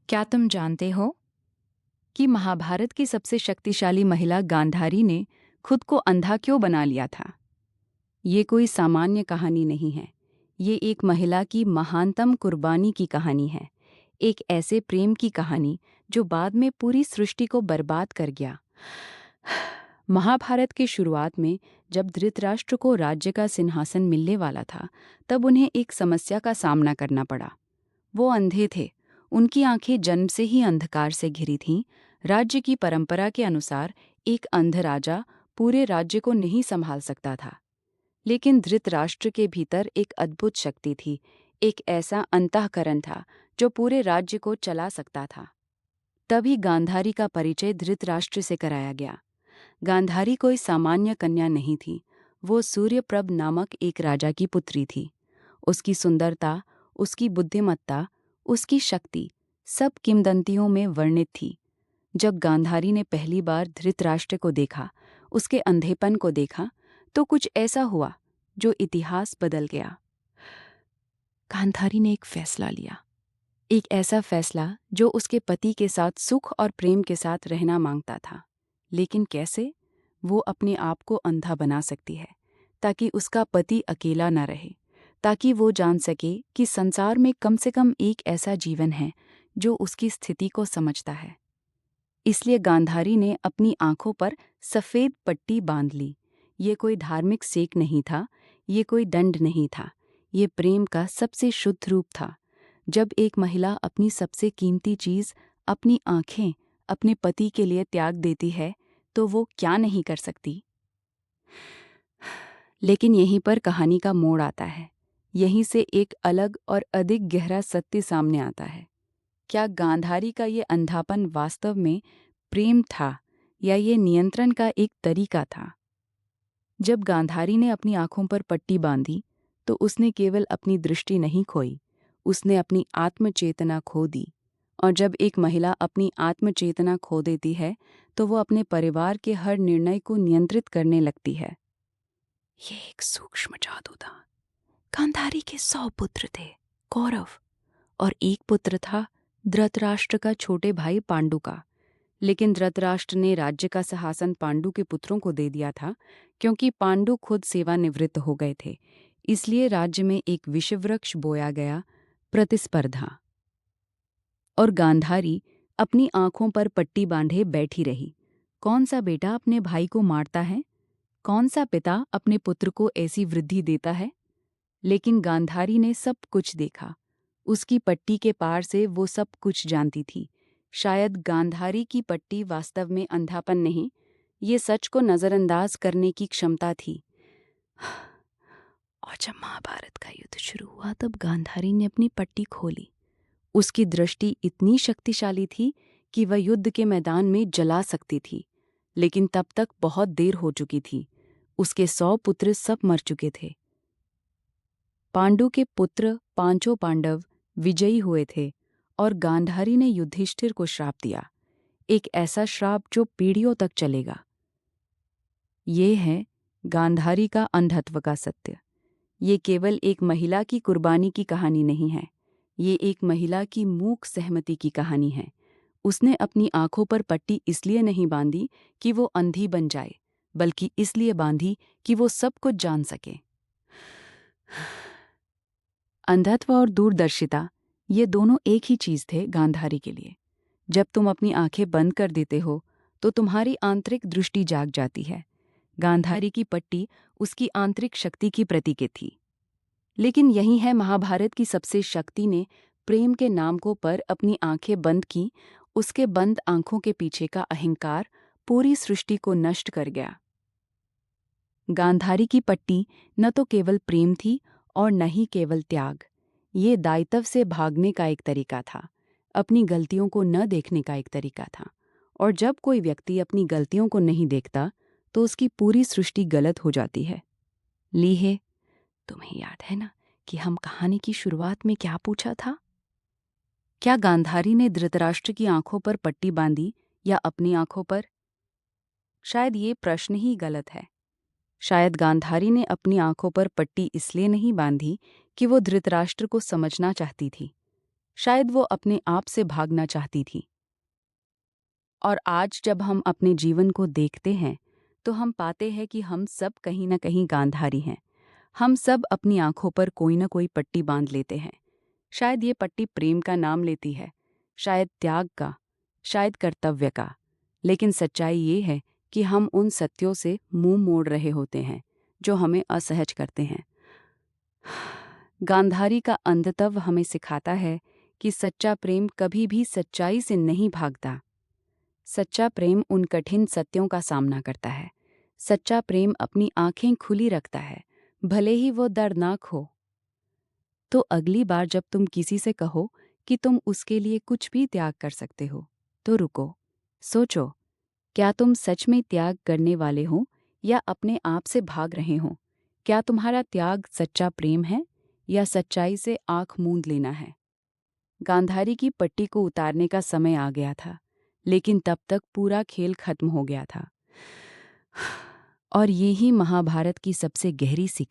क्या तुम जानते हो कि महाभारत की सबसे शक्तिशाली महिला गांधारी ने खुद को अंधा क्यों बना लिया था? ये कोई सामान्य कहानी नहीं है। ये एक महिला की महानतम कुर्बानी की कहानी है। एक ऐसे प्रेम की कहानी जो बाद में पूरी सृष्टि को बर्बाद कर गया। महाभारत की शुरुआत में जब धृतराष्ट्र को राज्य का सिंहासन मिलने वाला था, तब उन्हें एक समस्या का सामना करना पड़ा। वो अंधे थे। उनकी आंखें जन्म से ही अंधकार से घिरी थीं। राज्य की परंपरा के अनुसार एक अंध राजा पूरे राज्य को नहीं संभाल सकता था। लेकिन धृतराष्ट्र के भीतर एक अद्भुत शक्ति थी। एक ऐसा अंतःकरण था जो पूरे राज्य को चला सकता था। तभी गांधारी का परिचय धृतराष्ट्र से कराया गया। गांधारी कोई सामान्य कन्या नहीं थी। वो सूर्यप्रभ नामक एक राजा की पुत्री थी। उसकी सुंदरता, उसकी बुद्धिमत्ता, उसकी शक्ति सब किंवदंतियों में वर्णित थी। जब गांधारी ने पहली बार धृतराष्ट्र को देखा, उसके अंधेपन को देखा, तो कुछ ऐसा हुआ जो इतिहास बदल गया। गांधारी ने एक फैसला लिया। एक ऐसा फैसला जो उसके पति के साथ सुख और प्रेम के साथ रहना मांगता था। लेकिन कैसे? वो अपने आप को अंधा बना सकती है ताकि उसका पति अकेला न रहे, ताकि वो जान सके कि संसार में कम से कम एक ऐसा जीवन है जो उसकी स्थिति को समझता है। इसलिए गांधारी ने अपनी आंखों पर सफ़ेद पट्टी बांध ली। ये कोई धार्मिक सेक नहीं था, ये कोई दंड नहीं था, ये प्रेम का सबसे शुद्ध रूप था। जब एक महिला अपनी सबसे कीमती चीज़, अपनी आंखें, अपने पति के लिए त्याग देती है, तो वो क्या नहीं कर सकती? लेकिन यहीं पर कहानी का मोड़ आता है। यहीं से एक अलग और अधिक गहरा सत्य सामने आता है। क्या गांधारी का ये अंधापन वास्तव में प्रेम था या ये नियंत्रण का एक तरीका था? जब गांधारी ने अपनी आंखों पर पट्टी बांधी, तो उसने केवल अपनी दृष्टि नहीं खोई, उसने अपनी आत्मचेतना खो दी। और जब एक महिला अपनी आत्मचेतना खो देती है, तो वो अपने परिवार के हर निर्णय को नियंत्रित करने लगती है। ये एक सूक्ष्म जादू था। गांधारी के 100 पुत्र थे, कौरव, और एक पुत्र था धृतराष्ट्र का छोटे भाई पांडु का। लेकिन धृतराष्ट्र ने राज्य का सिंहासन पांडु के पुत्रों को दे दिया था, क्योंकि पांडु खुद सेवानिवृत्त हो गए थे। इसलिए राज्य में एक विषवृक्ष बोया गया, प्रतिस्पर्धा। और गांधारी अपनी आंखों पर पट्टी बांधे बैठी रही। कौन सा बेटा अपने भाई को मारता है? कौन सा पिता अपने पुत्र को ऐसी वृद्धि देता है? लेकिन गांधारी ने सब कुछ देखा। उसकी पट्टी के पार से वो सब कुछ जानती थी। शायद गांधारी की पट्टी वास्तव में अंधापन नहीं, ये सच को नज़रअंदाज करने की क्षमता थी। और जब महाभारत का युद्ध शुरू हुआ, तब गांधारी ने अपनी पट्टी खोली। उसकी दृष्टि इतनी शक्तिशाली थी कि वह युद्ध के मैदान में जला सकती थी। लेकिन तब तक बहुत देर हो चुकी थी। उसके 100 पुत्र सब मर चुके थे। पांडु के पुत्र पांचों पांडव विजयी हुए थे, और गांधारी ने युधिष्ठिर को श्राप दिया, एक ऐसा श्राप जो पीढ़ियों तक चलेगा। ये है गांधारी का अंधत्व का सत्य। ये केवल एक महिला की कुर्बानी की कहानी नहीं है, ये एक महिला की मूक सहमति की कहानी है। उसने अपनी आंखों पर पट्टी इसलिए नहीं बांधी कि वो अंधी बन जाए, बल्कि इसलिए बांधी कि वो सब कुछ जान सके। अंधत्व और दूरदर्शिता, ये दोनों एक ही चीज़ थे गांधारी के लिए। जब तुम अपनी आंखें बंद कर देते हो, तो तुम्हारी आंतरिक दृष्टि जाग जाती है। गांधारी की पट्टी उसकी आंतरिक शक्ति की प्रतीक थी। लेकिन यही है, महाभारत की सबसे शक्ति ने प्रेम के नाम को पर अपनी आंखें बंद की। उसके बंद आंखों के पीछे का अहंकार पूरी सृष्टि को नष्ट कर गया। गांधारी की पट्टी न तो केवल प्रेम थी और न ही केवल त्याग। ये दायित्व से भागने का एक तरीका था, अपनी गलतियों को न देखने का एक तरीका था। और जब कोई व्यक्ति अपनी गलतियों को नहीं देखता, तो उसकी पूरी सृष्टि गलत हो जाती है। लीहे, तुम्हें याद है ना कि हम कहानी की शुरुआत में क्या पूछा था? क्या गांधारी ने धृतराष्ट्र की आंखों पर पट्टी बांधी या अपनी आंखों पर? शायद ये प्रश्न ही गलत है। शायद गांधारी ने अपनी आंखों पर पट्टी इसलिए नहीं बांधी कि वो धृतराष्ट्र को समझना चाहती थी। शायद वो अपने आप से भागना चाहती थी। और आज जब हम अपने जीवन को देखते हैं तो हम पाते हैं कि हम सब कहीं ना कहीं गांधारी हैं। हम सब अपनी आंखों पर कोई ना कोई पट्टी बांध लेते हैं। शायद ये पट्टी प्रेम का नाम लेती है, शायद त्याग का, शायद कर्तव्य का। लेकिन सच्चाई ये है कि हम उन सत्यों से मुंह मोड़ रहे होते हैं जो हमें असहज करते हैं। गांधारी का अंधत्व हमें सिखाता है कि सच्चा प्रेम कभी भी सच्चाई से नहीं भागता। सच्चा प्रेम उन कठिन सत्यों का सामना करता है। सच्चा प्रेम अपनी आंखें खुली रखता है, भले ही वो दर्दनाक हो। तो अगली बार जब तुम किसी से कहो कि तुम उसके लिए कुछ भी त्याग कर सकते हो, तो रुको, सोचो, क्या तुम सच में त्याग करने वाले हो या अपने आप से भाग रहे हो? क्या तुम्हारा त्याग सच्चा प्रेम है या सच्चाई से आंख मूंद लेना है? गांधारी की पट्टी को उतारने का समय आ गया था, लेकिन तब तक पूरा खेल खत्म हो गया था। और यही महाभारत की सबसे गहरी सीख